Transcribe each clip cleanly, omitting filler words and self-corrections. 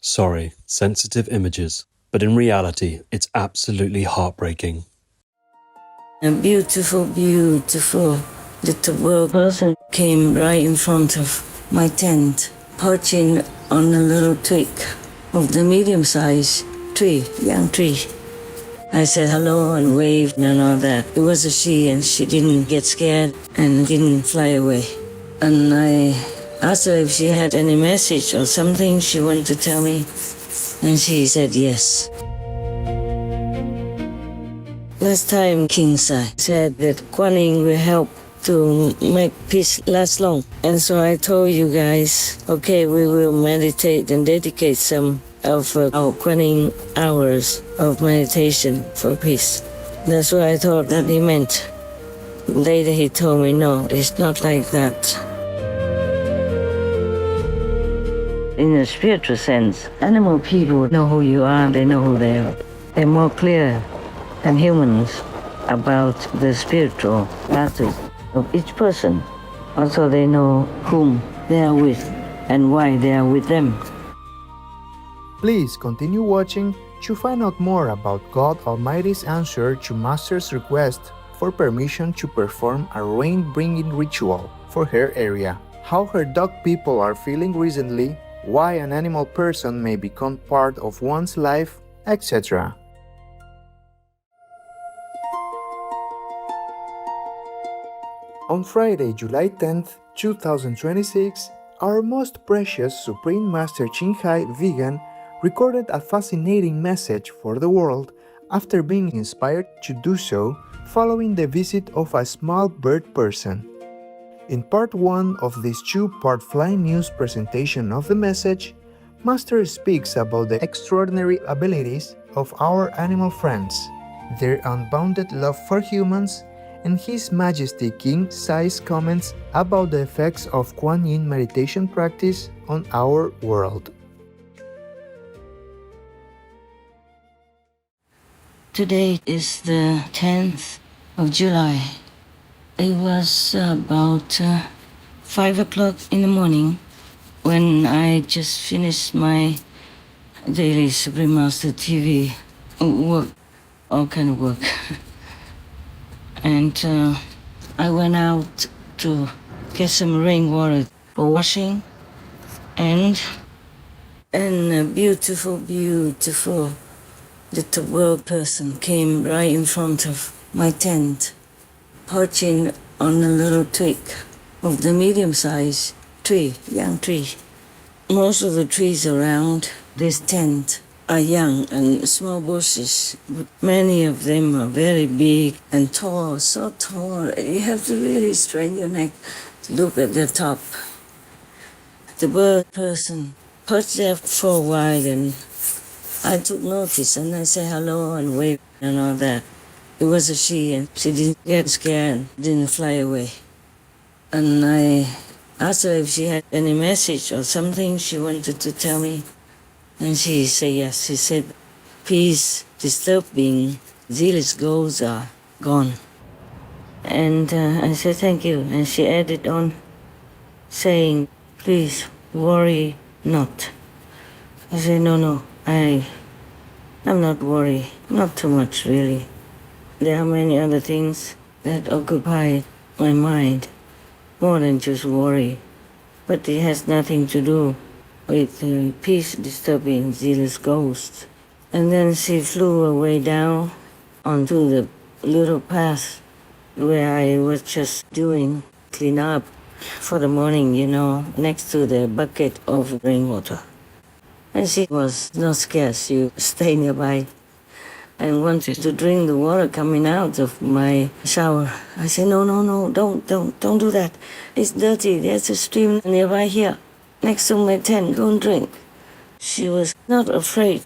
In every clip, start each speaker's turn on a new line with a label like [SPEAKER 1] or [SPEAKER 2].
[SPEAKER 1] Sorry, sensitive images, but in reality, it's absolutely heartbreaking.
[SPEAKER 2] A beautiful, beautiful little person came right in front of my tent, perching on a little twig of the medium-sized tree, young tree. I said hello and waved and all that. It was a she, and she didn't get scared and didn't fly away. And I asked her if she had any message or something she wanted to tell me, and she said yes. Last time King Sai said that Kuan Yin will help to make peace last long. And so I told you guys, okay, we will meditate and dedicate some of our Kuan Yin hours of meditation for peace. That's what I thought that he meant. Later he told me, no, it's not like that. In a spiritual sense, animal people know who you are, they know who they are. They're more clear than humans about the spiritual matters of each person. Also, they know whom they are with and why they are with them.
[SPEAKER 3] Please continue watching to find out more about God Almighty's answer to Master's request for permission to perform a rain-bringing ritual for her area, how her dog people are feeling recently, why an animal person may become part of one's life, etc. On Friday, July 10th, 2026, our most precious Supreme Master Ching Hai Vegan recorded a fascinating message for the world after being inspired to do so following the visit of a small bird person. In part 1 of this 2-part flying news presentation of the message, Master speaks about the extraordinary abilities of our animal friends, their unbounded love for humans, and His Majesty King Sai's comments about the effects of Kuan Yin meditation practice on our world.
[SPEAKER 2] Today is the 10th of July. It was about 5 o'clock in the morning when I just finished my daily Supreme Master TV work, all kind of work. And I went out to get some rainwater for washing, and a beautiful, beautiful little world person came right in front of my tent, perching on a little twig of the medium-sized tree, young tree. Most of the trees around this tent are young and small bushes, but many of them are very big and tall, so tall. You have to really strain your neck to look at the top. The bird person perched there for a while, and I took notice, and I said hello and waved and all that. It was a she, and she didn't get scared, didn't fly away. And I asked her if she had any message or something she wanted to tell me. And she said yes. She said, peace, disturbing, zealous goals are gone. And I said, thank you. And she added on, saying, please, worry not. I said, no, I'm not worried. Not too much, really. There are many other things that occupy my mind, more than just worry. But it has nothing to do with peace-disturbing zealous ghosts. And then she flew away down onto the little path where I was just doing clean up for the morning, next to the bucket of rainwater. And she was not scared. She stayed nearby and wanted to drink the water coming out of my shower. I said, no, don't do that. It's dirty. There's a stream nearby here, next to my tent. Go and drink. She was not afraid.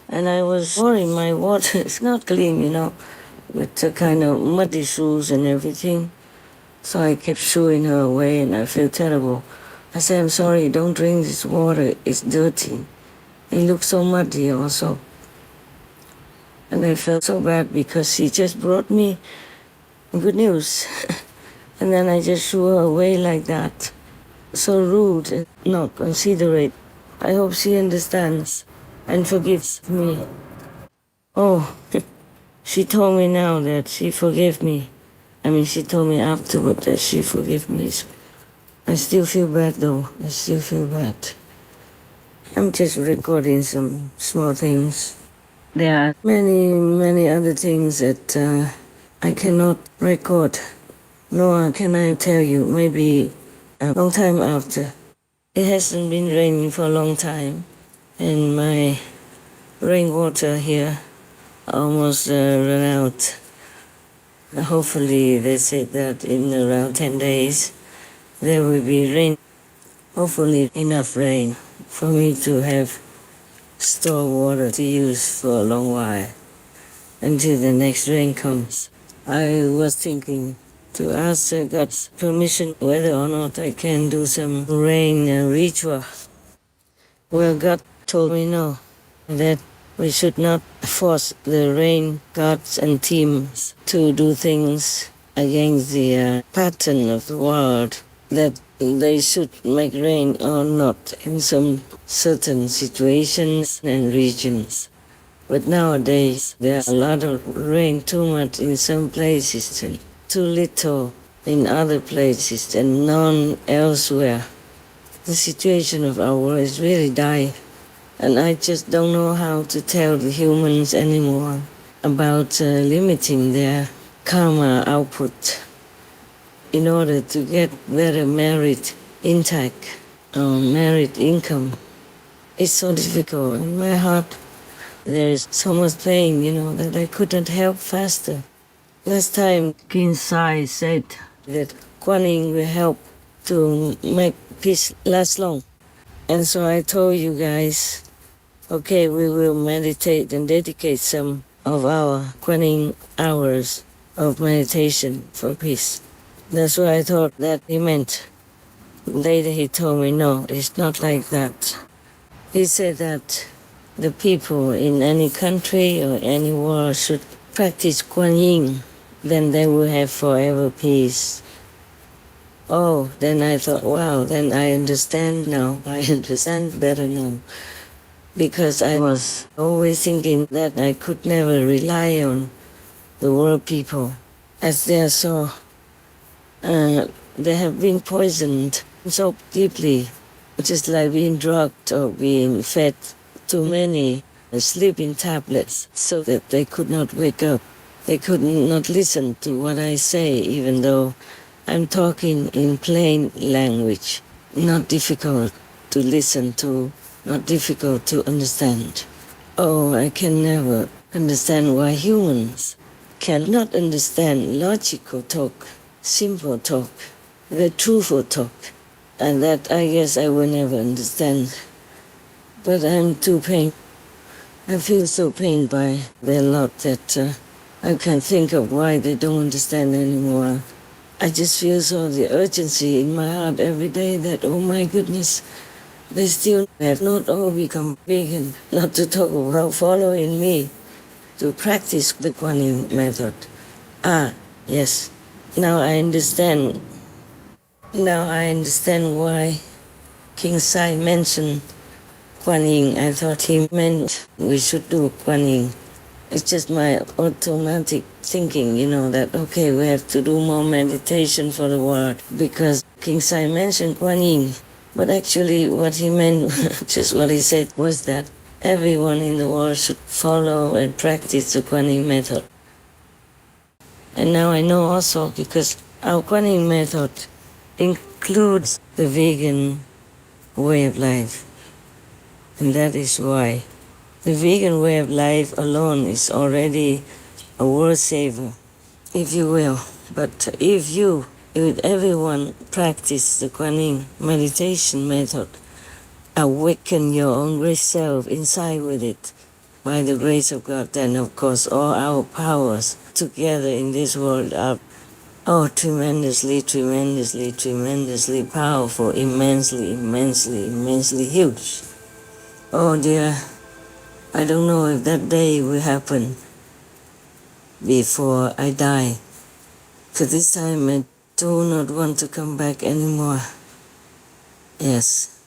[SPEAKER 2] And I was worried my water is not clean, with the kind of muddy shoes and everything. So I kept shooing her away, and I feel terrible. I said, I'm sorry, don't drink this water. It's dirty. It looks so muddy also. And I felt so bad because she just brought me good news. And then I just shoo her away like that. So rude and not considerate I hope she understands and forgives me. Oh, she told me now that she forgave me. I mean, she told me afterward that she forgave me. I still feel bad though. I still feel bad. I'm just recording some small things. There are many, many other things that I cannot record, nor can I tell you. Maybe a long time after. It hasn't been raining for a long time, and my rainwater here almost run out. Hopefully, they said that in around 10 days there will be rain. Hopefully, enough rain for me to have store water to use for a long while until the next rain comes. I was thinking to ask God's permission whether or not I can do some rain ritual. Well, God told me no, that we should not force the rain gods and teams to do things against the pattern of the world, that they should make rain or not in some certain situations and regions. But nowadays, there's a lot of rain, too much in some places and too little in other places and none elsewhere. The situation of our world is really dire, and I just don't know how to tell the humans anymore about limiting their karma output in order to get better merit intake or merit income. It's so difficult. In my heart, there is so much pain, that I couldn't help faster. Last time, King Sai said that Kuan Yin will help to make peace last long. And so I told you guys, okay, we will meditate and dedicate some of our Kuan Yin hours of meditation for peace. That's what I thought that he meant. Later he told me, no, it's not like that. He said that the people in any country or any world should practice Kuan Yin, then they will have forever peace. Oh, then I thought, wow, then I understand now. I understand better now. Because I was always thinking that I could never rely on the world people, as they are so, they have been poisoned so deeply, just like being drugged or being fed too many sleeping tablets so that they could not wake up. They could not listen to what I say, even though I'm talking in plain language, not difficult to listen to, not difficult to understand. Oh, I can never understand why humans cannot understand logical talk, simple talk, the truthful talk, and that I guess I will never understand. But I'm too pained. I feel so pained by their lot that I can't think of why they don't understand anymore. I just feel so the urgency in my heart every day that, oh my goodness, they still have not all become vegan, not to talk about following me, to practice the Kuan Yin method. Ah, yes, now I understand. Now I understand why King Sai mentioned Kuan Yin. I thought he meant we should do Kuan Yin. It's just my automatic thinking, that, okay, we have to do more meditation for the world because King Sai mentioned Kuan Yin. But actually what he meant, just what he said, was that everyone in the world should follow and practice the Kuan Yin method. And now I know also because our Kuan Yin method includes the vegan way of life. And that is why the vegan way of life alone is already a world saver, if you will. But if everyone practice the Kuan Yin meditation method, awaken your own great self inside with it, by the grace of God, then of course all our powers together in this world are tremendously, tremendously, tremendously powerful, immensely, immensely, immensely huge. Oh dear, I don't know if that day will happen before I die. For this time I do not want to come back anymore. Yes,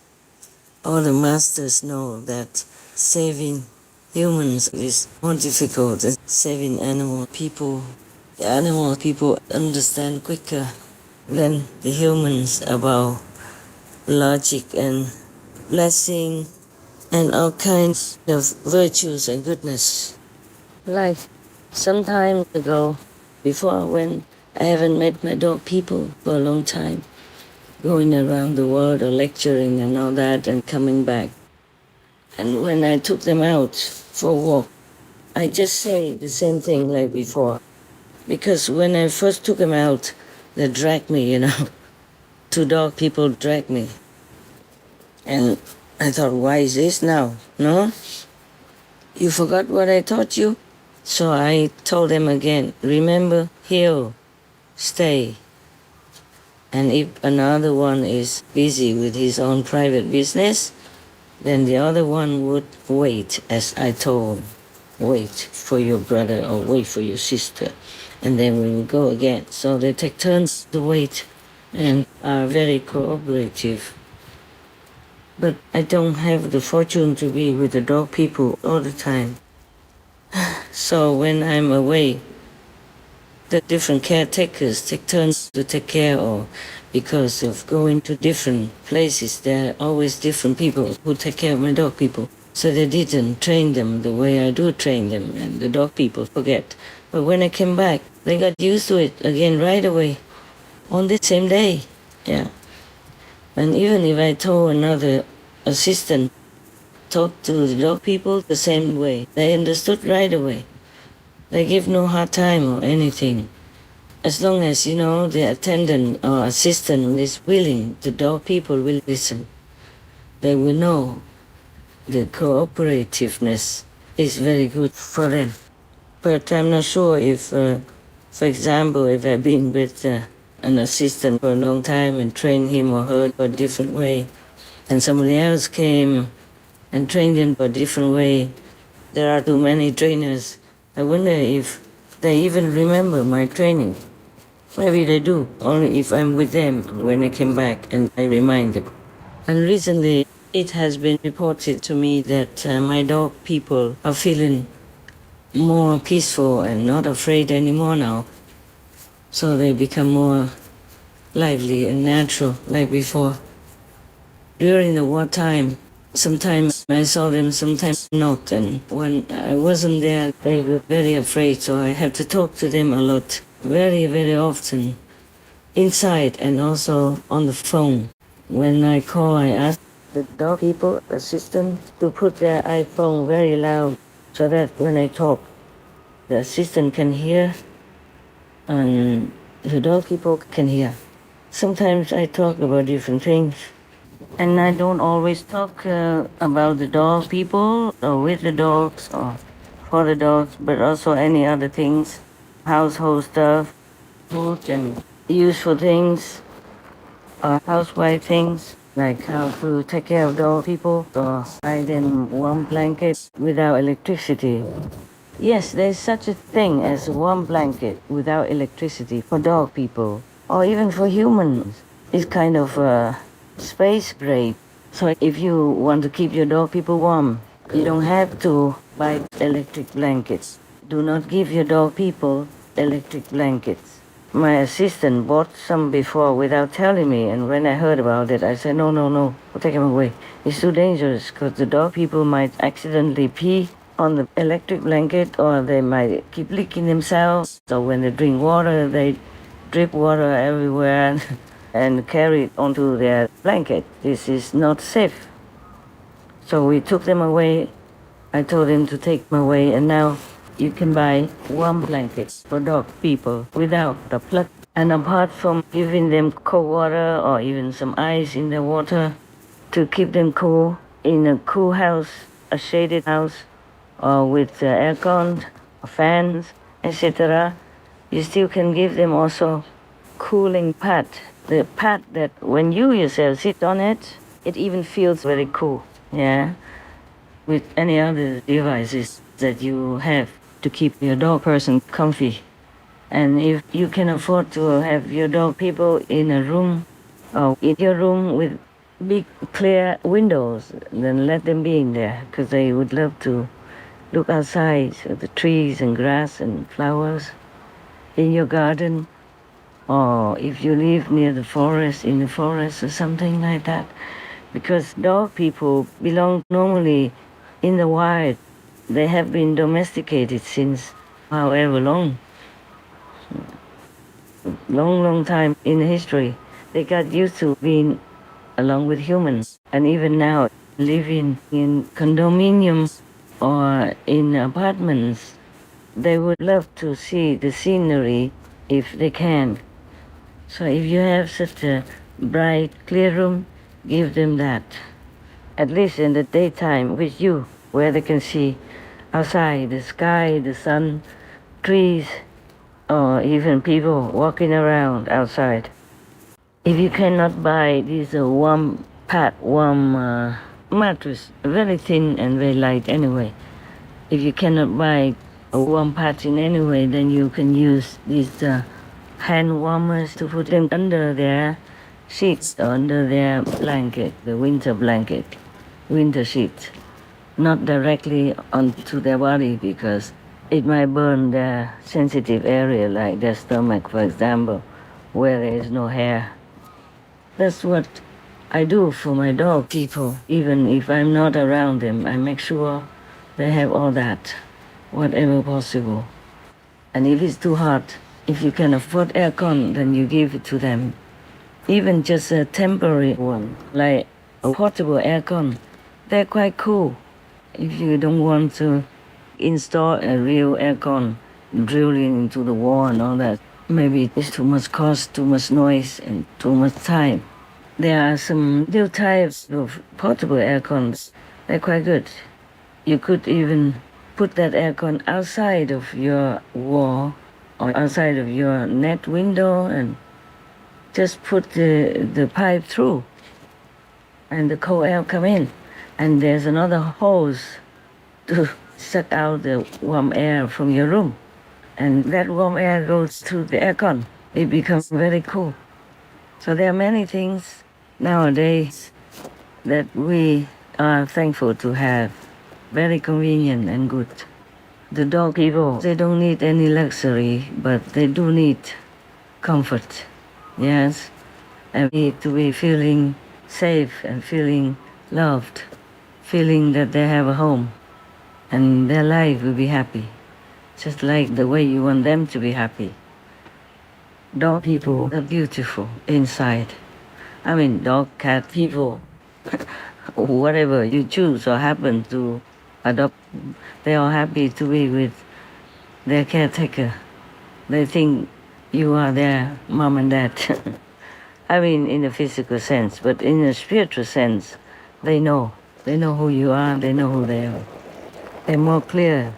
[SPEAKER 2] all the masters know that saving humans is more difficult than saving animal people. The animal people understand quicker than the humans about logic and blessing and all kinds of virtues and goodness. Like some time ago, before when I haven't met my dog people for a long time, going around the world or lecturing and all that and coming back. And when I took them out for a walk, I just say the same thing like before. Because when I first took them out, they dragged me, you know. Two dog people dragged me. And I thought, why is this now? No? You forgot what I taught you? So I told them again, remember, heal, stay. And if another one is busy with his own private business, then the other one would wait, as I told, wait for your brother or wait for your sister. And then we will go again. So they take turns to wait and are very cooperative. But I don't have the fortune to be with the dog people all the time. So when I'm away, the different caretakers take turns to take care of. Because of going to different places, there are always different people who take care of my dog people. So they didn't train them the way I do train them, and the dog people forget. But when I came back, they got used to it again right away, on the same day. Yeah. And even if I told another assistant, talk to the dog people the same way, they understood right away. They give no hard time or anything. As long as, you know, the attendant or assistant is willing, the dog people will listen. They will know the cooperativeness is very good for them. But I'm not sure if, for example, if I've been with an assistant for a long time and trained him or her a different way, and somebody else came and trained him a different way, there are too many trainers. I wonder if they even remember my training. Maybe they do, only if I'm with them when I came back and I remind them. And recently, it has been reported to me that my dog people are feeling more peaceful and not afraid anymore now. So they become more lively and natural like before. During the wartime, sometimes I saw them, sometimes not. And when I wasn't there, they were very afraid, so I had to talk to them a lot. Very, very often, inside and also on the phone. When I call, I ask the dog people, assistant, to put their iPhone very loud so that when I talk, the assistant can hear and the dog people can hear. Sometimes I talk about different things. And I don't always talk about the dog people or with the dogs or for the dogs, but also any other things, household stuff, food and useful things, or housewife things, like how to take care of dog people or hide them warm blankets without electricity. Yes, there's such a thing as a warm blanket without electricity for dog people, or even for humans. It's kind of space gray. So if you want to keep your dog people warm, you don't have to buy electric blankets. Do not give your dog people electric blankets. My assistant bought some before without telling me, and when I heard about it, I said, no, we'll take them away. It's too dangerous because the dog people might accidentally pee on the electric blanket, or they might keep leaking themselves. So when they drink water, they drip water everywhere and carry it onto their blanket. This is not safe. So we took them away. I told him to take them away, and now you can buy warm blankets for dog people without the plug. And apart from giving them cold water or even some ice in the water to keep them cool in a cool house, a shaded house, or with aircon, fans, etc., you still can give them also cooling pad. The pad that when you yourself sit on it, it even feels very cool. Yeah, with any other devices that you have to keep your dog person comfy. And if you can afford to have your dog people in a room or in your room with big clear windows, then let them be in there, because they would love to look outside at the trees and grass and flowers in your garden, or if you live near the forest, in the forest or something like that. Because dog people belong normally in the wild. They have been domesticated since however long, long time in history. They got used to being along with humans, and even now living in condominiums or in apartments, they would love to see the scenery if they can. So if you have such a bright, clear room, give them that. At least in the daytime with you, where they can see outside the sky, the sun, trees, or even people walking around outside. If you cannot buy this warm mattress, very thin and very light anyway. If you cannot buy a warm patch in any way, then you can use these hand warmers to put them under their sheets or under their blanket, the winter blanket, winter sheet, not directly onto their body because it might burn their sensitive area like their stomach, for example, where there is no hair. That's what I do for my dog people. Even if I'm not around them, I make sure they have all that, whatever possible. And if it's too hot, if you can afford aircon, then you give it to them. Even just a temporary one, like a portable aircon, they're quite cool. If you don't want to install a real aircon, drilling into the wall and all that, maybe it's too much cost, too much noise, and too much time. There are some new types of portable aircons. They're quite good. You could even put that aircon outside of your wall or outside of your net window and just put the pipe through and the cold air come in. And there's another hose to suck out the warm air from your room. And that warm air goes through the aircon. It becomes very cool. So there are many things nowadays that we are thankful to have. Very convenient and good. The dog people, they don't need any luxury, but they do need comfort. Yes, and need to be feeling safe and feeling loved, feeling that they have a home and their life will be happy, just like the way you want them to be happy. Dog people are beautiful inside. I mean, dog, cat people, whatever you choose or happen to adopt, they are happy to be with their caretaker. They think you are their mom and dad. I mean, in a physical sense, but in a spiritual sense, they know. They know who you are, they know who they are. They're more clear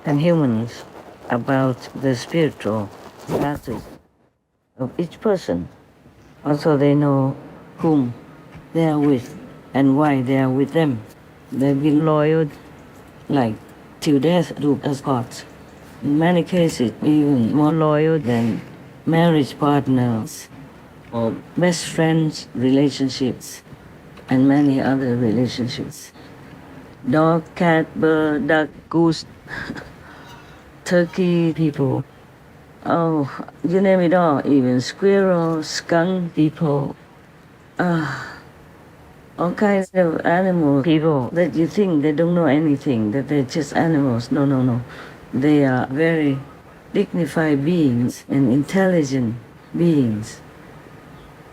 [SPEAKER 2] than humans about the spiritual matters of each person. Also, they know whom they are with and why they are with them. They be loyal, like till death do us part. In many cases, even more loyal than marriage partners or best friends relationships and many other relationships. Dog, cat, bird, duck, goose, turkey people. Oh, you name it all, even squirrel, skunk people. All kinds of animal people that you think they don't know anything, that they're just animals. No, no, no. They are very dignified beings and intelligent beings.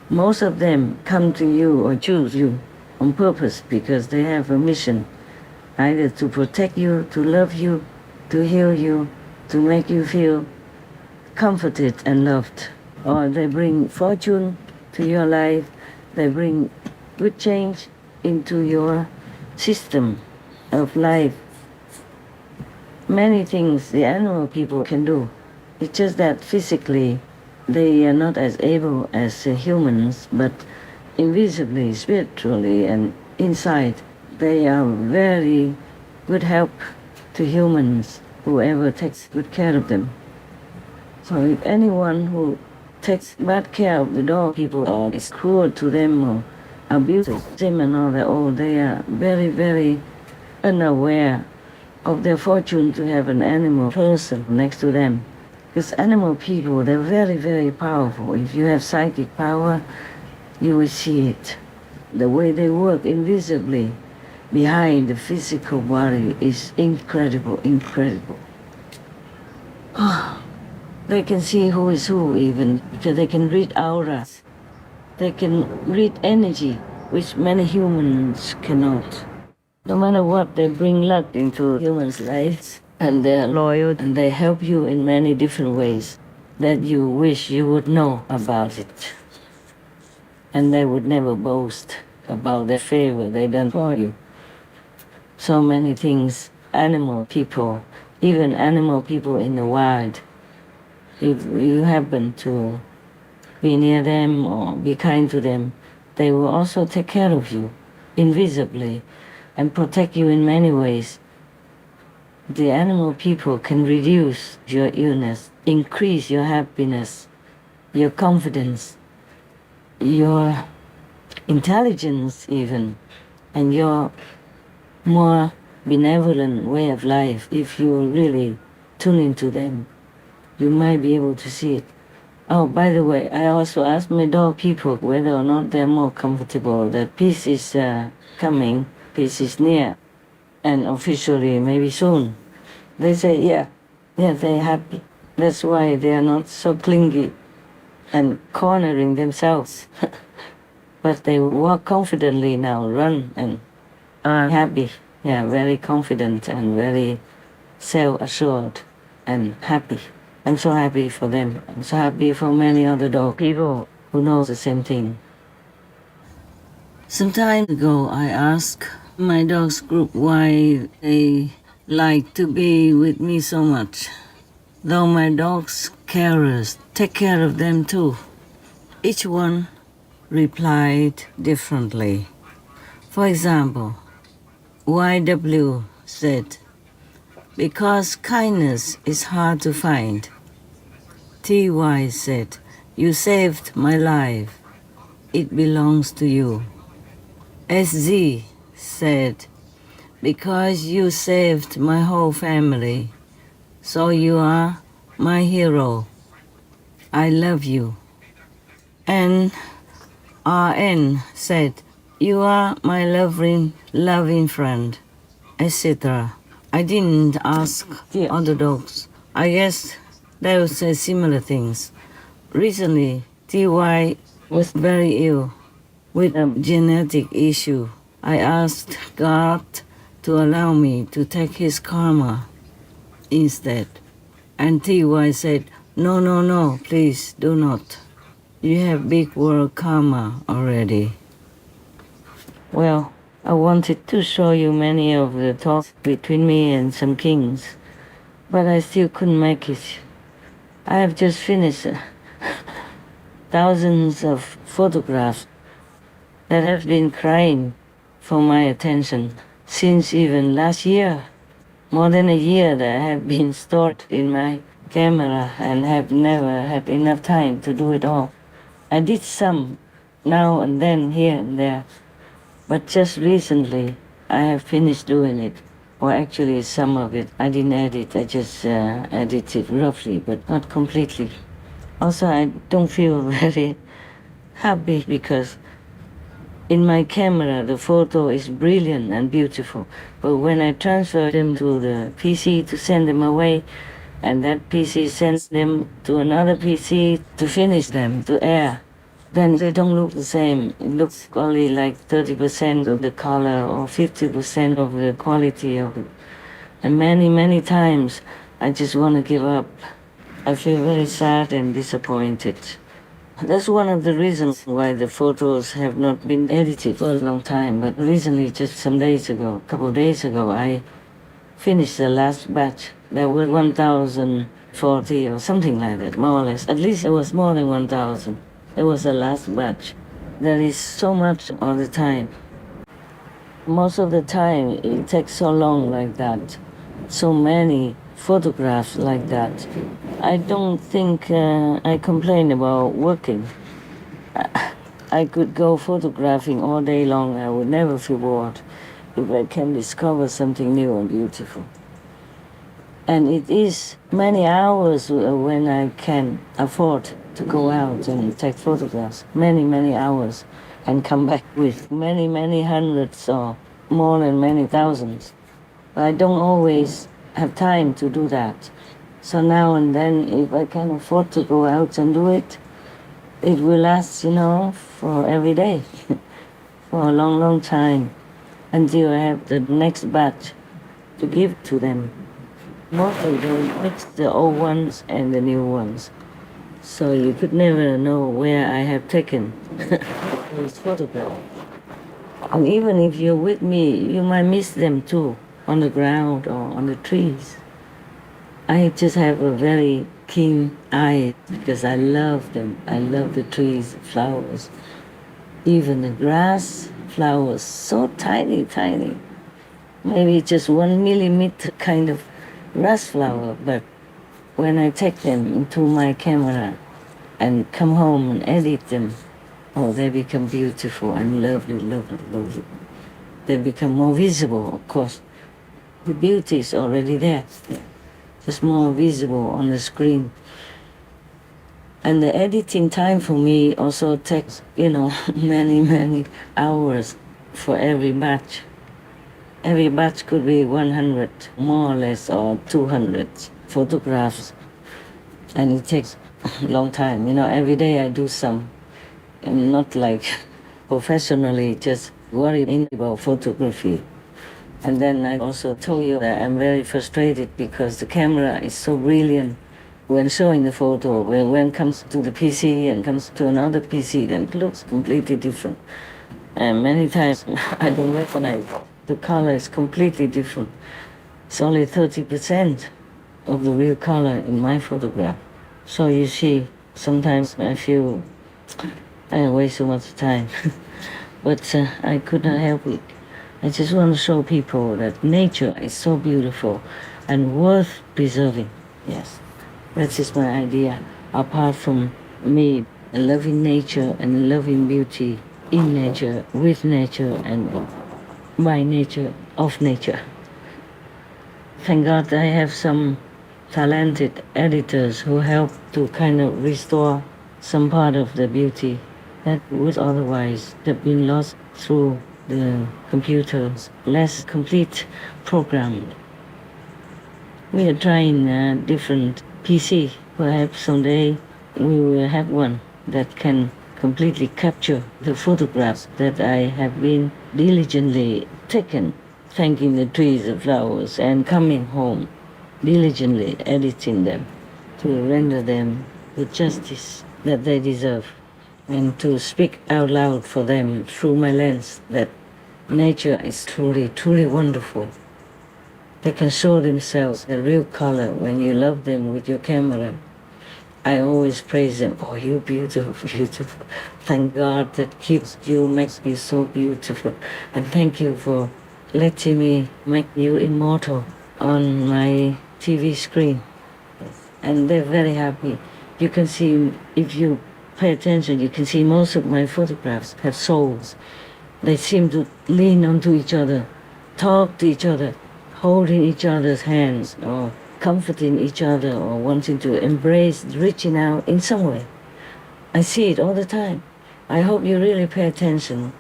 [SPEAKER 2] Most of them come to you or choose you on purpose because they have a mission, either to protect you, to love you, to heal you, to make you feel comforted and loved. Or they bring fortune to your life, they bring good change into your system of life. Many things the animal people can do. It's just that physically they are not as able as humans, but invisibly, spiritually, and inside, they are very good help to humans, whoever takes good care of them. So if anyone who takes bad care of the dog people or is cruel to them or abusive. Them and all that, oh, they are very, very unaware of their fortune to have an animal person next to them. Because animal people, they're very, very powerful. If you have psychic power, you will see it. The way they work invisibly behind the physical body is incredible, incredible. They can see who is who even, because they can read auras. They can read energy, which many humans cannot. No matter what, they bring luck into humans' lives, and they're loyal, and they help you in many different ways that you wish you would know about it. And they would never boast about the favor they done for you. So many things, animal people, even animal people in the wild, if you happen to be near them or be kind to them, they will also take care of you invisibly and protect you in many ways. The animal people can reduce your illness, increase your happiness, your confidence, your intelligence even, and your more benevolent way of life. If you really tune into them, you might be able to see it. Oh, by the way, I also asked my dog people whether or not they're more comfortable that peace is coming, peace is near, and officially maybe soon. They say, yeah, they're happy. That's why they are not so clingy and cornering themselves. But they walk confidently now, run, and are happy. Yeah, very confident and very self-assured and happy. I'm so happy for them. I'm so happy for many other dog people who know the same thing. Some time ago, I asked my dogs group why they like to be with me so much. Though my dogs carers take care of them too. Each one replied differently. For example, YW said, because kindness is hard to find. TY said, you saved my life. It belongs to you. SZ said, because you saved my whole family. So you are my hero. I love you. And RN said, you are my loving friend, etc. I didn't ask the other dogs. I guess they would say similar things. Recently, TY was very ill with a genetic issue. I asked God to allow me to take his karma instead. And TY said, no, please do not. You have big world karma already. Well, I wanted to show you many of the talks between me and some kings, but I still couldn't make it. I have just finished thousands of photographs that have been crying for my attention since even last year. More than a year that have been stored in my camera and have never had enough time to do it all. I did some now and then, here and there, but just recently I have finished doing it. Or actually some of it I didn't edit, I just edited roughly, but not completely. Also, I don't feel very happy because in my camera the photo is brilliant and beautiful, but when I transfer them to the PC to send them away, and that PC sends them to another PC to finish them, to air, then they don't look the same. It looks only like 30% of the color or 50% of the quality of it. And many times I just want to give up. I feel very sad and disappointed. That's one of the reasons why the photos have not been edited for a long time. But recently, just some days ago, a couple of days ago, I finished the last batch. There were 1,040 or something like that, more or less. At least it was more than 1,000. It was the last batch. There is so much all the time. Most of the time, it takes so long like that. So many photographs like that. I don't think I complain about working. I could go photographing all day long. I would never feel bored if I can discover something new and beautiful. And it is many hours when I can afford to go out and take photographs. Many, many hours. And come back with many, many hundreds or more than many thousands. But I don't always have time to do that. So now and then, if I can afford to go out and do it, it will last, for every day, for a long, long time, until I have the next batch to give to them. Mostly they mix the old ones and the new ones. So you could never know where I have taken those photographs. And even if you're with me, you might miss them too, on the ground or on the trees. I just have a very keen eye because I love them. I love the trees, flowers, even the grass, flowers, so tiny, tiny. Maybe just 1 millimeter kind of grass flower, but when I take them into my camera and come home and edit them, oh, they become beautiful and lovely, lovely, lovely. They become more visible, of course. The beauty is already there, just more visible on the screen. And the editing time for me also takes, many, many hours for every batch. Every batch could be 100, more or less, or 200 photographs. And it takes a long time. Every day I do some. I'm not like professionally just worrying about photography. And then I also told you that I'm very frustrated because the camera is so brilliant when showing the photo. When it comes to the PC and comes to another PC, then it looks completely different. And many times I don't recognize the color is completely different. It's only 30% of the real color in my photograph. So you see, sometimes I feel I waste so much time. But I could not help it. I just want to show people that nature is so beautiful and worth preserving. Yes, that is my idea. Apart from me loving nature and loving beauty in nature, with nature, and by nature, of nature. Thank God I have some talented editors who help to kind of restore some part of the beauty that would otherwise have been lost through the computer's less complete program. We are trying different PC. Perhaps someday we will have one that can completely capture the photographs that I have been diligently taken, thanking the trees and flowers, and coming home, diligently editing them to render them the justice that they deserve, and to speak out loud for them through my lens that nature is truly, truly wonderful. They can show themselves the real color when you love them with your camera. I always praise them. Oh, you're beautiful, beautiful. Thank God that keeps you, makes you so beautiful. And thank you for letting me make you immortal on my TV screen. And they're very happy. You can see, if you pay attention, you can see most of my photographs have souls. They seem to lean onto each other, talk to each other, holding each other's hands, or comforting each other, or wanting to embrace, reaching out in some way. I see it all the time. I hope you really pay attention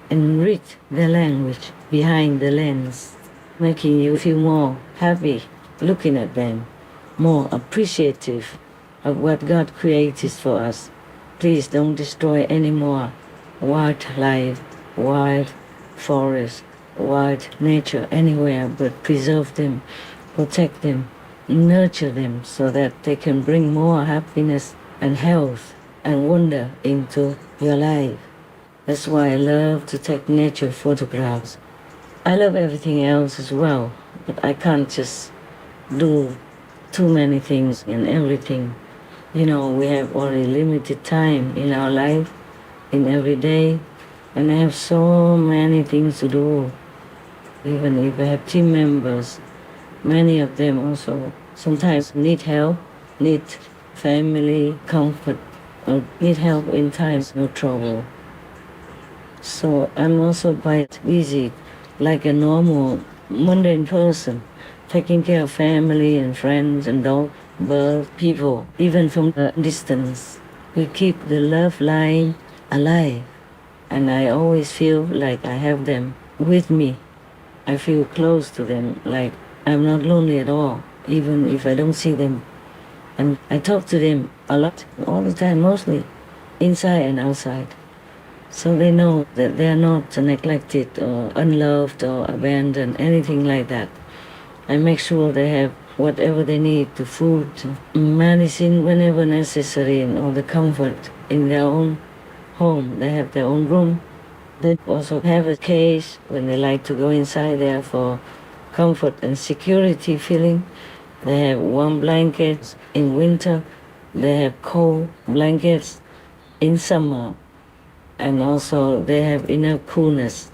[SPEAKER 2] and read the language behind the lens, making you feel more happy looking at them, more appreciative of what God created for us. Please don't destroy any more wildlife, wild forest, wild nature anywhere, but preserve them, protect them, nurture them so that they can bring more happiness and health and wonder into your life. That's why I love to take nature photographs. I love everything else as well, but I can't just do too many things and everything. We have only limited time in our life, in every day, and I have so many things to do. Even if I have team members, many of them also sometimes need help, need family comfort, or need help in times of trouble. So I'm also quite busy, like a normal, mundane person, taking care of family and friends and dog, birds, people, even from a distance. We keep the love line alive, and I always feel like I have them with me. I feel close to them, like I'm not lonely at all, even if I don't see them. And I talk to them a lot, all the time, mostly, inside and outside. So they know that they are not neglected or unloved or abandoned, anything like that. I make sure they have whatever they need, the food, medicine whenever necessary, and all the comfort in their own home. They have their own room. They also have a cage when they like to go inside there for comfort and security feeling. They have warm blankets in winter. They have cold blankets in summer. And also they have enough coolness,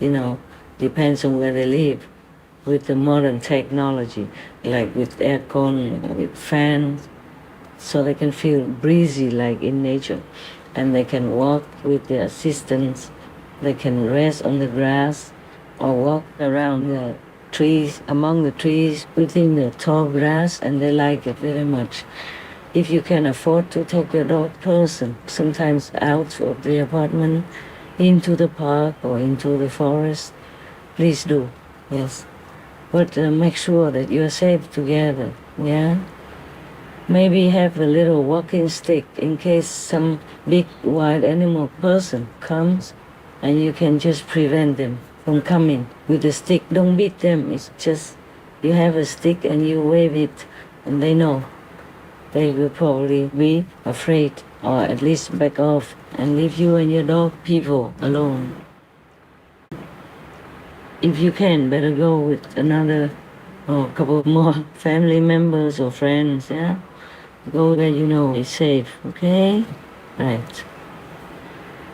[SPEAKER 2] depends on where they live, with the modern technology, like with aircon, with fans, so they can feel breezy like in nature. And they can walk with their assistants. They can rest on the grass or walk around the trees, among the trees, within the tall grass, and they like it very much. If you can afford to take your dog person, sometimes out of the apartment, into the park or into the forest, please do, yes. But make sure that you are safe together, yeah? Maybe have a little walking stick in case some big wild animal person comes, and you can just prevent them from coming with the stick. Don't beat them, it's just you have a stick and you wave it, and they know. They will probably be afraid or at least back off and leave you and your dog people alone. If you can, better go with another or a couple more family members or friends, yeah? Go where you know is safe, okay? Right.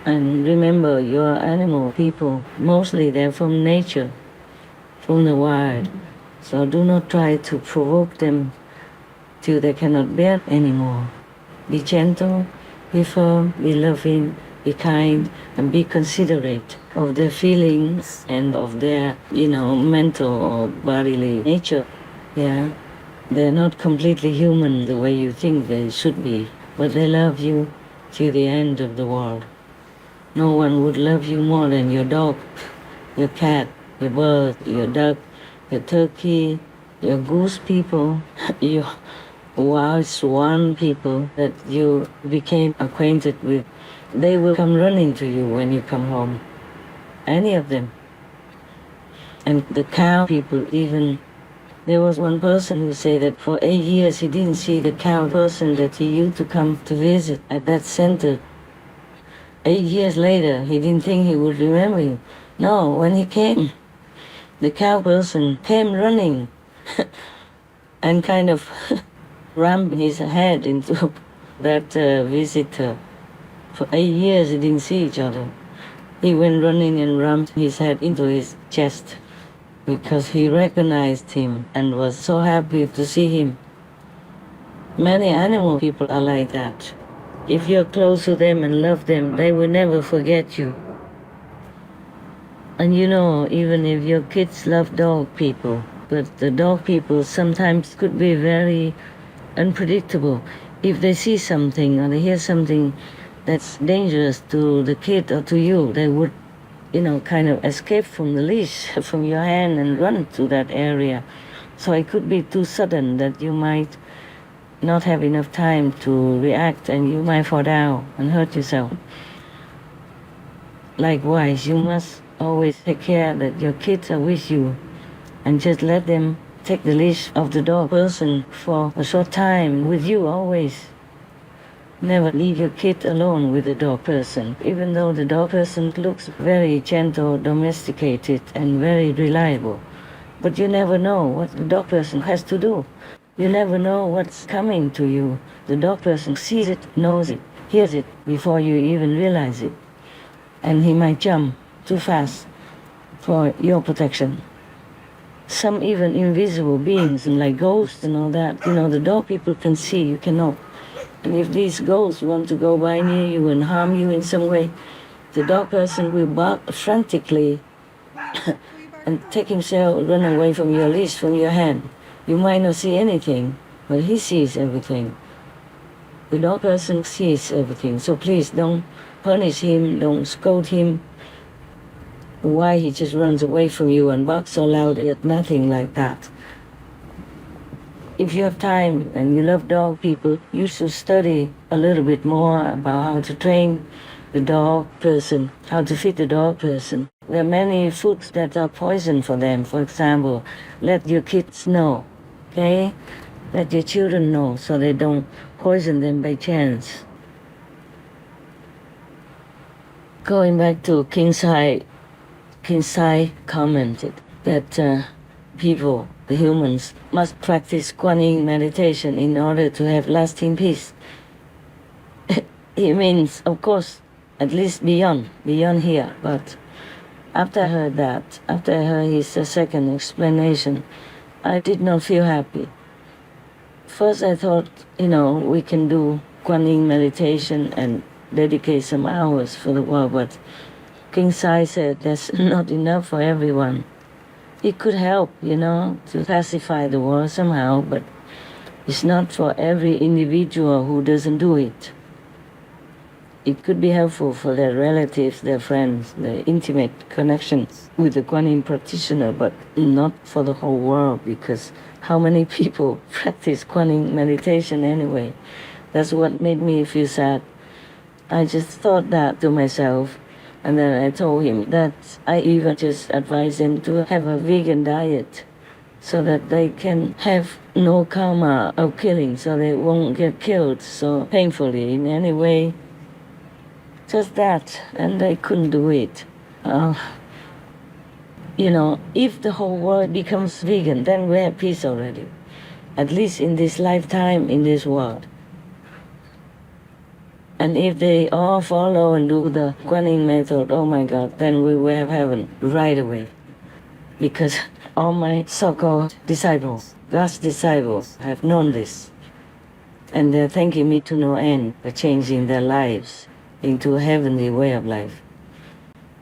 [SPEAKER 2] And remember, your animal people, mostly they're from nature, from the wild. So do not try to provoke them till they cannot bear anymore. Be gentle, be firm, be loving, be kind, and be considerate of their feelings and of their, mental or bodily nature. Yeah. They're not completely human the way you think they should be, but they love you till the end of the world. No one would love you more than your dog, your cat, your bird, your duck, your turkey, your goose people, your wild swan people that you became acquainted with. They will come running to you when you come home. Any of them. And the cow people even. There was one person who said that for 8 years he didn't see the cow person that he used to come to visit at that center. 8 years later, he didn't think he would remember him. No, when he came, the cow person came running and kind of rammed his head into that visitor. For 8 years, they didn't see each other. He went running and rammed his head into his chest because he recognized him and was so happy to see him. Many animal people are like that. If you're close to them and love them, they will never forget you. And even if your kids love dog people, but the dog people sometimes could be very unpredictable. If they see something or they hear something that's dangerous to the kid or to you, they would, kind of escape from the leash, from your hand and run to that area. So it could be too sudden that you might not have enough time to react and you might fall down and hurt yourself. Likewise, you must always take care that your kids are with you and just let them take the leash of the dog person for a short time with you always. Never leave your kid alone with the dog person, even though the dog person looks very gentle, domesticated, and very reliable. But you never know what the dog person has to do. You never know what's coming to you. The dog person sees it, knows it, hears it before you even realize it. And he might jump too fast for your protection. Some even invisible beings, like ghosts and all that, the dog people can see, you cannot. And if these ghosts want to go by near you and harm you in some way, The dog person will bark frantically and take himself, run away from your leash, from your hand. You might not see anything, but he sees everything. The dog person sees everything, so please don't punish him, don't scold him. Why he just runs away from you and barks so loud at nothing like that. If you have time and you love dog people, you should study a little bit more about how to train the dog person, how to feed the dog person. There are many foods that are poison for them. For example, let your kids know, okay? Let your children know so they don't poison them by chance. Going back to King Sai commented that people, the humans, must practice Kuan Yin meditation in order to have lasting peace. It means, of course, at least beyond here. But after I heard that, after I heard his second explanation, I did not feel happy. First I thought, we can do Kuan Yin meditation and dedicate some hours for the world, but King Sai said that's not enough for everyone. It could help, to pacify the world somehow, but it's not for every individual who doesn't do it. It could be helpful for their relatives, their friends, their intimate connections with the Kuan Yin practitioner, but not for the whole world, because how many people practice Kuan Yin meditation anyway? That's what made me feel sad. I just thought that to myself, and then I told him that I even just advised him to have a vegan diet so that they can have no karma of killing, so they won't get killed so painfully in any way. Just that, and they couldn't do it. If the whole world becomes vegan, then we have peace already, at least in this lifetime, in this world. And if they all follow and do the Kuan Yin method, oh my God, then we will have heaven right away. Because all my so-called disciples, God's disciples, have known this. And they're thanking me to no end for changing their lives into a heavenly way of life.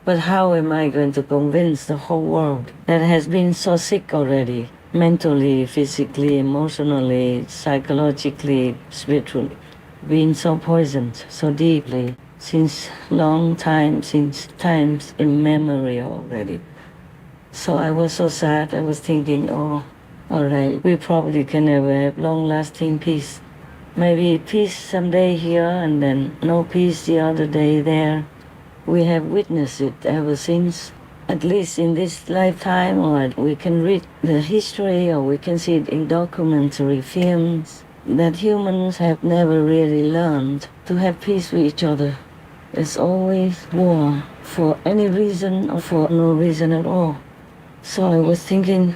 [SPEAKER 2] But how am I going to convince the whole world that has been so sick already, mentally, physically, emotionally, psychologically, spiritually, been so poisoned so deeply since long time, since times immemorial already? So I was so sad. I was thinking, all right, we probably can never have long-lasting peace. Maybe peace someday here and then no peace the other day there. We have witnessed it ever since, at least in this lifetime, or we can read the history, or we can see it in documentary films, that humans have never really learned to have peace with each other. There's always war, for any reason or for no reason at all. So I was thinking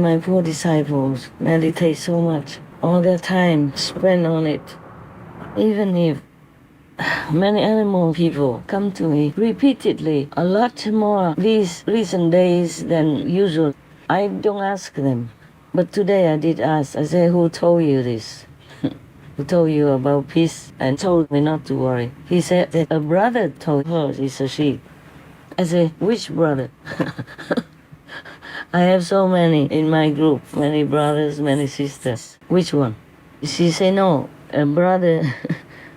[SPEAKER 2] my poor disciples meditate so much, all their time spent on it. Even if many animal people come to me repeatedly, a lot more these recent days than usual, I don't ask them. But today I did ask. I said, who told you this? Who told you about peace and told me not to worry? He said that a brother told her it's a she. I said, which brother? I have so many in my group, many brothers, many sisters. Which one? She said, no, a brother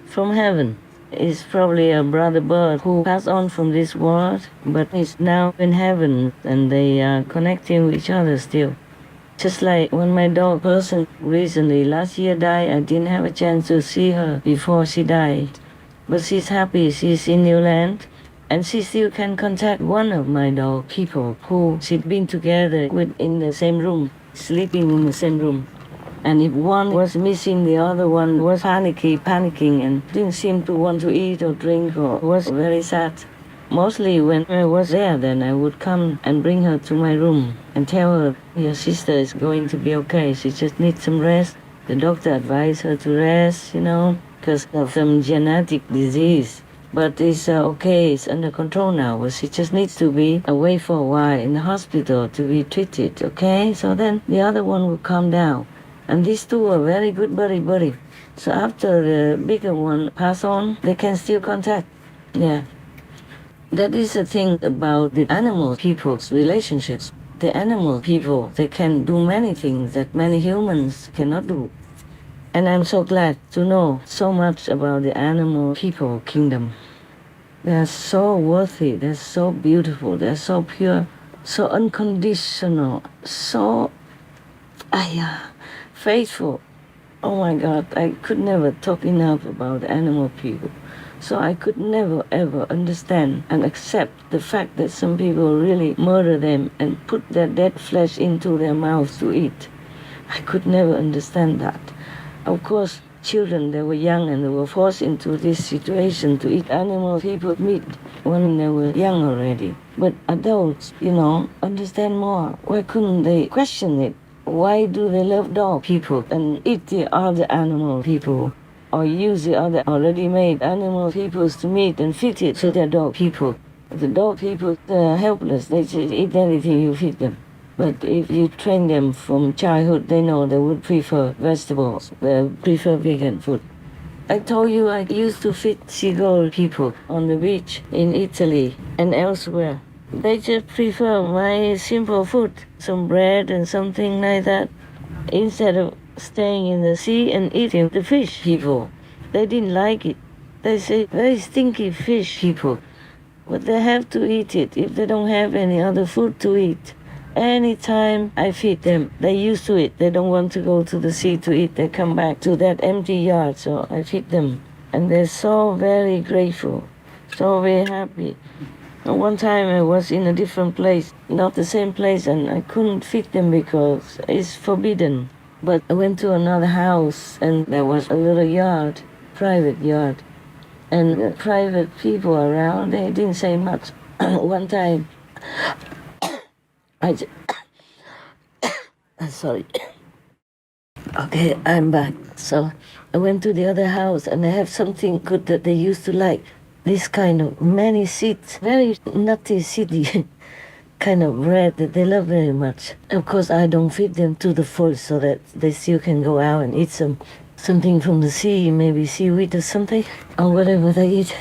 [SPEAKER 2] from heaven. It's probably a brother bird who passed on from this world, but is now in heaven, and they are connecting with each other still. Just like when my dog person recently, last year died, I didn't have a chance to see her before she died. But she's happy, she's in New Land, and she still can contact one of my dog people who she'd been together with in the same room, sleeping in the same room. And if one was missing, the other one was panicking, and didn't seem to want to eat or drink, or was very sad. Mostly when I was there, then I would come and bring her to my room and tell her, your sister is going to be okay, she just needs some rest. The doctor advised her to rest, because of some genetic disease. But it's okay, it's under control now, but she just needs to be away for a while in the hospital to be treated, okay? So then the other one will calm down. And these two are very good buddy. So after the bigger one pass on, they can still contact. Yeah. That is the thing about the animal people's relationships. The animal people, they can do many things that many humans cannot do. And I'm so glad to know so much about the animal people kingdom. They're so worthy, they're so beautiful, they're so pure, so unconditional, so faithful. Oh my God, I could never talk enough about animal people. So I could never ever understand and accept the fact that some people really murder them and put their dead flesh into their mouths to eat. I could never understand that. Of course, children, they were young and they were forced into this situation to eat animal people meat when they were young already. But adults, understand more. Why couldn't they question it? Why do they love dog people and eat the other animal people? Or use the other already made animal peoples to meat and feed it to their dog people? The dog people, they're helpless. They just eat anything you feed them. But if you train them from childhood, they know they would prefer vegetables, they prefer vegan food. I told you I used to feed seagull people on the beach in Italy and elsewhere. They just prefer my simple food, some bread and something like that, instead of staying in the sea and eating the fish people. They didn't like it. They say, very stinky fish people. But they have to eat it if they don't have any other food to eat. Anytime I feed them, they're used to it. They don't want to go to the sea to eat. They come back to that empty yard, so I feed them. And they're so very grateful, so very happy. And one time I was in a different place, not the same place, and I couldn't feed them because it's forbidden. But I went to another house, and there was a little yard, private yard. And the private people around, they didn't say much. One time, sorry. Okay, I'm back. So I went to the other house and they have something good that they used to like. This kind of many seeds, very nutty seedy kind of bread that they love very much. Of course, I don't feed them to the full so that they still can go out and eat something from the sea, maybe seaweed or something, or whatever they eat.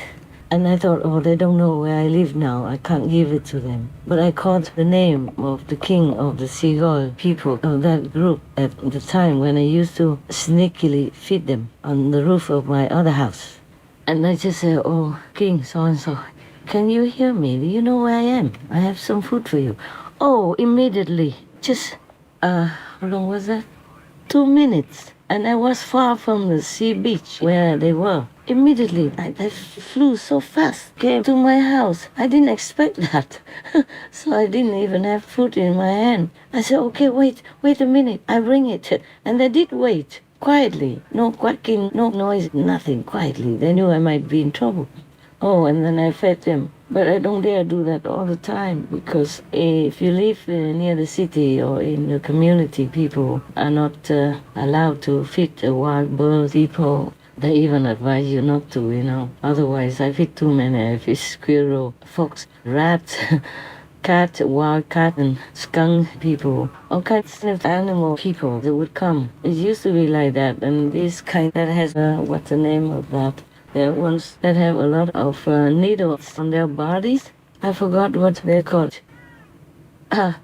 [SPEAKER 2] And I thought, oh, they don't know where I live now. I can't give it to them. But I called the name of the king of the seagull people of that group at the time when I used to sneakily feed them on the roof of my other house. And I just said, oh, King so-and-so, can you hear me? Do you know where I am? I have some food for you. Oh, immediately. Just, how long was that? 2 minutes. And I was far from the sea beach where they were. Immediately, I flew so fast, came to my house. I didn't expect that. So I didn't even have food in my hand. I said, okay, wait a minute, I bring it. And they did wait, quietly. No quacking, no noise, nothing, quietly. They knew I might be in trouble. Oh, and then I fed them. But I don't dare do that all the time because if you live near the city or in the community, people are not allowed to feed wild birds, people. They even advise you not to, Otherwise, I feed too many. I feed squirrel, fox, rat, cat, wild cat, and skunk people. All kinds of animal people that would come. It used to be like that. And this kind that has, what's the name of that? There are ones that have a lot of needles on their bodies. I forgot what they're called. I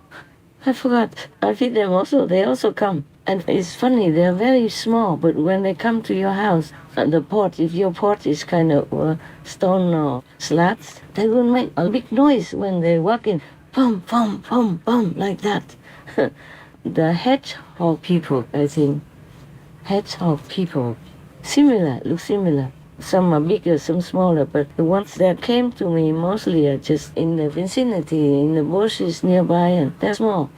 [SPEAKER 2] forgot. I feed them also. They also come. And it's funny, they're very small, but when they come to your house, the porch, if your porch is kind of stone or slats, they will make a big noise when they walk in. Pum, pum, pum, pum, like that. The hedgehog people, I think. Hedgehog people. Look similar. Some are bigger, some smaller, but the ones that came to me mostly are just in the vicinity, in the bushes nearby, and they're small.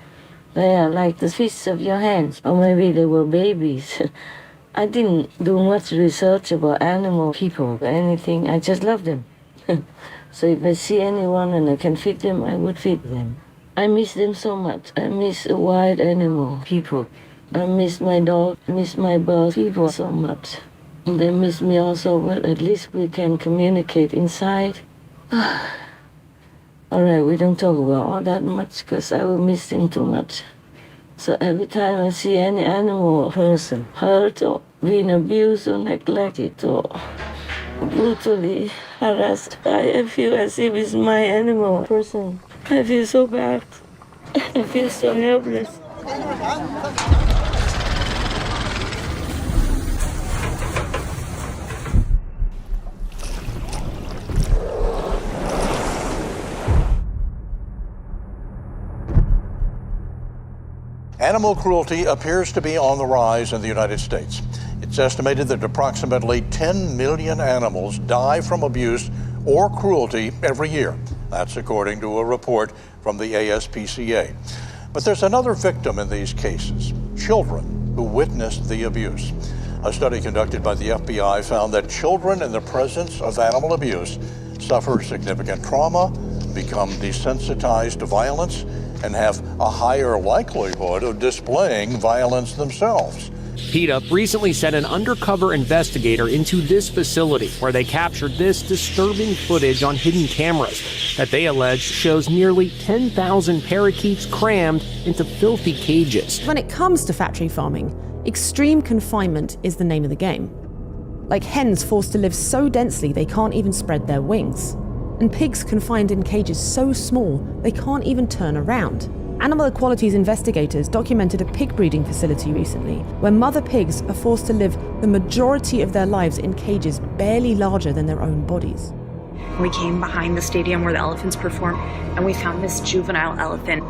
[SPEAKER 2] They are like the fists of your hands, or maybe they were babies. I didn't do much research about animal people or anything. I just love them. So if I see anyone and I can feed them, I would feed them. I miss them so much. I miss wild animal people. I miss my dog, miss my bird people so much. They miss me also, but at least we can communicate inside. All right, we don't talk about all that much because I will miss them too much. So every time I see any animal or person hurt or being abused or neglected or brutally harassed, I feel as if it's my animal person. I feel so bad. I feel so helpless.
[SPEAKER 4] Animal cruelty appears to be on the rise in the United States. It's estimated that approximately 10 million animals die from abuse or cruelty every year. That's according to a report from the ASPCA. But there's another victim in these cases, children who witnessed the abuse. A study conducted by the FBI found that children in the presence of animal abuse suffer significant trauma, become desensitized to violence, and have a higher likelihood of displaying violence themselves.
[SPEAKER 5] PETA recently sent an undercover investigator into this facility where they captured this disturbing footage on hidden cameras that they allege shows nearly 10,000 parakeets crammed into filthy cages.
[SPEAKER 6] When it comes to factory farming, extreme confinement is the name of the game. Like hens forced to live so densely they can't even spread their wings. And pigs confined in cages so small they can't even turn around. Animal Equality's investigators documented a pig breeding facility recently where mother pigs are forced to live the majority of their lives in cages barely larger than their own bodies.
[SPEAKER 7] We came behind the stadium where the elephants perform, and we found this juvenile elephant.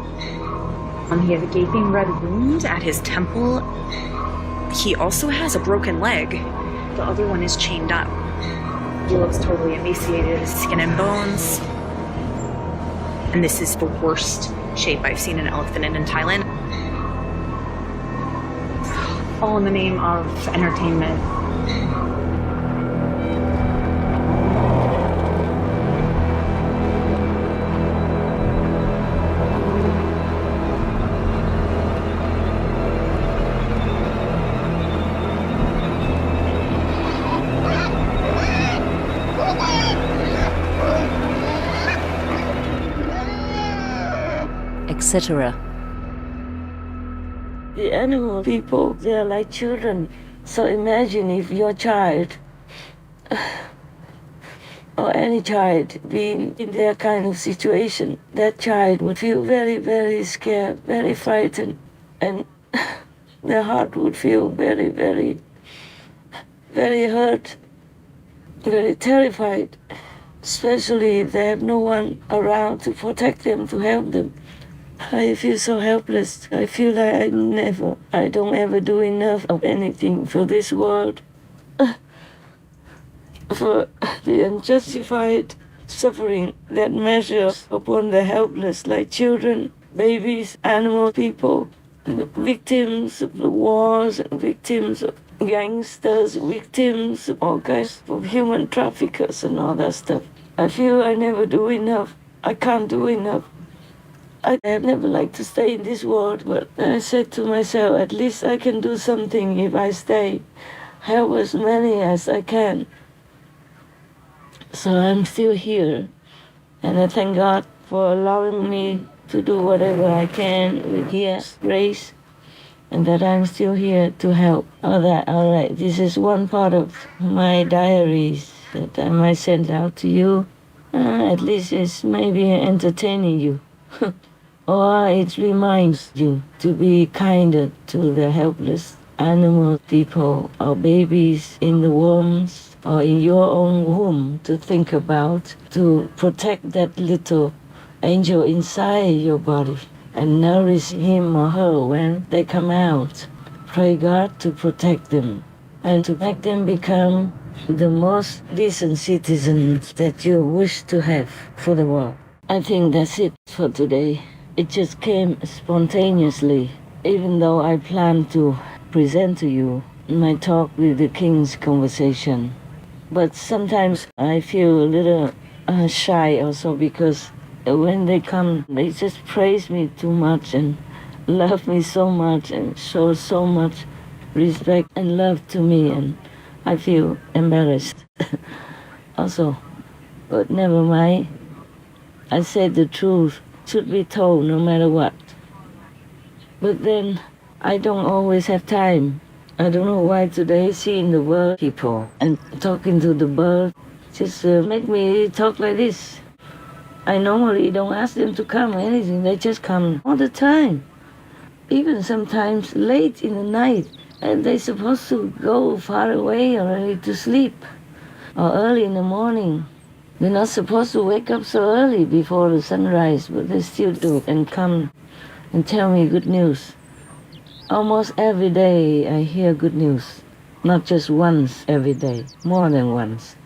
[SPEAKER 7] He has a gaping red wound at his temple. He also has a broken leg. The other one is chained up. He looks totally emaciated, skin and bones. And this is the worst shape I've seen an elephant in Thailand. All in the name of entertainment.
[SPEAKER 8] Etc.
[SPEAKER 2] The animal people, they are like children. So imagine if your child or any child being in their kind of situation, that child would feel very, very scared, very frightened, and their heart would feel very, very, very hurt, very terrified, especially if they have no one around to protect them, to help them. I feel so helpless. I feel like I don't ever do enough of anything for this world. For the unjustified suffering that measures upon the helpless, like children, babies, animal people, victims of the wars, victims of gangsters, victims of all kinds of human traffickers and all that stuff. I feel I never do enough. I can't do enough. I have never liked to stay in this world, but I said to myself, at least I can do something if I stay, help as many as I can. So I'm still here, and I thank God for allowing me to do whatever I can with His grace, and that I'm still here to help. All right, this is one part of my diaries that I might send out to you. At least it's maybe entertaining you. Or it reminds you to be kinder to the helpless animal people or babies in the wombs or in your own womb, to think about, to protect that little angel inside your body and nourish him or her when they come out. Pray God to protect them and to make them become the most decent citizens that you wish to have for the world. I think that's it for today. It just came spontaneously, even though I planned to present to you my talk with the King's conversation. But sometimes I feel a little shy also, because when they come, they just praise me too much and love me so much and show so much respect and love to me, and I feel embarrassed also. But never mind. I said the truth should be told no matter what. But then I don't always have time. I don't know why today seeing the bird people and talking to the bird just make me talk like this. I normally don't ask them to come or anything. They just come all the time. Even sometimes late in the night. And they're supposed to go far away already to sleep. Or early in the morning. They're not supposed to wake up so early before the sunrise, but they still do and come and tell me good news. Almost every day I hear good news. Not just once every day, more than once.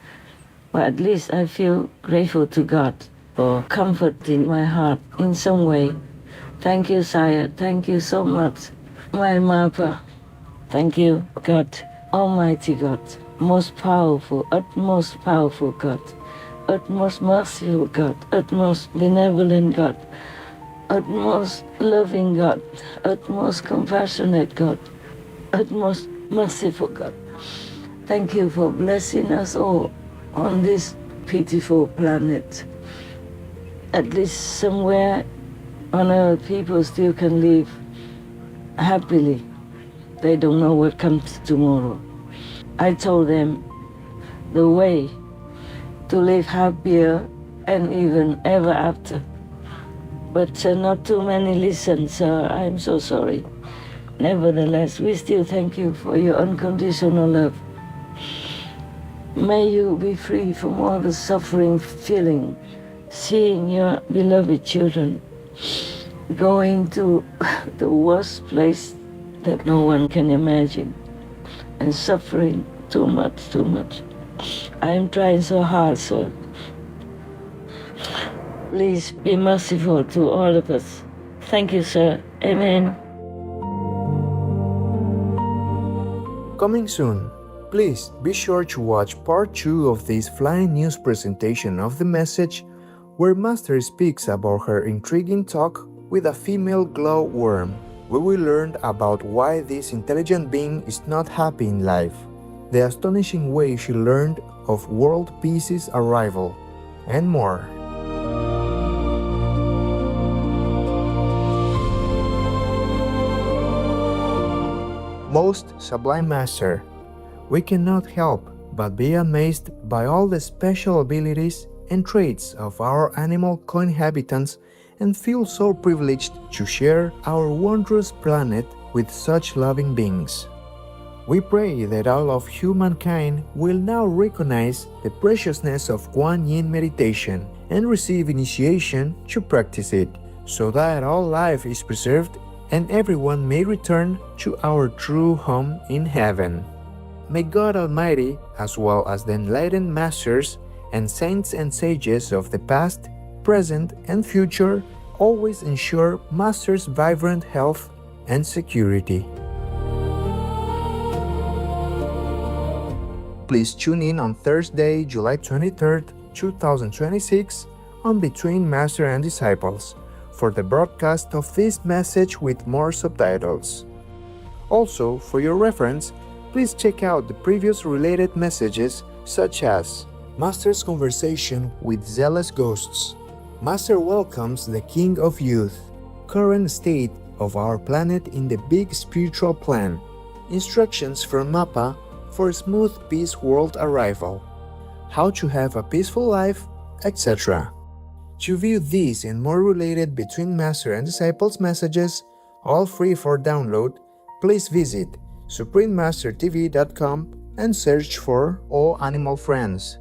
[SPEAKER 2] But at least I feel grateful to God for comforting my heart in some way. Thank you, Sire. Thank you so much. My Mapa. Thank you, God, Almighty God, most powerful, utmost powerful God, utmost merciful God, utmost benevolent God, utmost loving God, utmost compassionate God, utmost merciful God. Thank you for blessing us all on this pitiful planet. At least somewhere on earth people still can live happily. They don't know what comes tomorrow. I told them the way to live happier and even ever after. But not too many listen, sir. I'm so sorry. Nevertheless, we still thank you for your unconditional love. May you be free from all the suffering feeling, seeing your beloved children going to the worst place that no one can imagine, and suffering too much. I am trying so hard, sir. Please be merciful to all of us. Thank you, sir. Amen.
[SPEAKER 3] Coming soon. Please be sure to watch part 2 of this flying news presentation of the message, where Master speaks about her intriguing talk with a female glowworm. We will learn about why this intelligent being is not happy in life, the astonishing way she learned of world peace's arrival, and more. Most Sublime Master, we cannot help but be amazed by all the special abilities and traits of our animal co-inhabitants and feel so privileged to share our wondrous planet with such loving beings. We pray that all of humankind will now recognize the preciousness of Kuan Yin meditation and receive initiation to practice it, so that all life is preserved and everyone may return to our true home in heaven. May God Almighty, as well as the enlightened masters and saints and sages of the past, present, and future, always ensure Master's vibrant health and security. Please tune in on Thursday, July 23rd, 2026 on Between Master and Disciples for the broadcast of this message with more subtitles. Also, for your reference, please check out the previous related messages such as Master's conversation with zealous ghosts, Master welcomes the King of Youth, current state of our planet in the big spiritual plan, instructions from Mappa for smooth peace world arrival, how to have a peaceful life, etc. To view these and more related Between Master and Disciples messages, all free for download, please visit suprememastertv.com and search for All Animal Friends.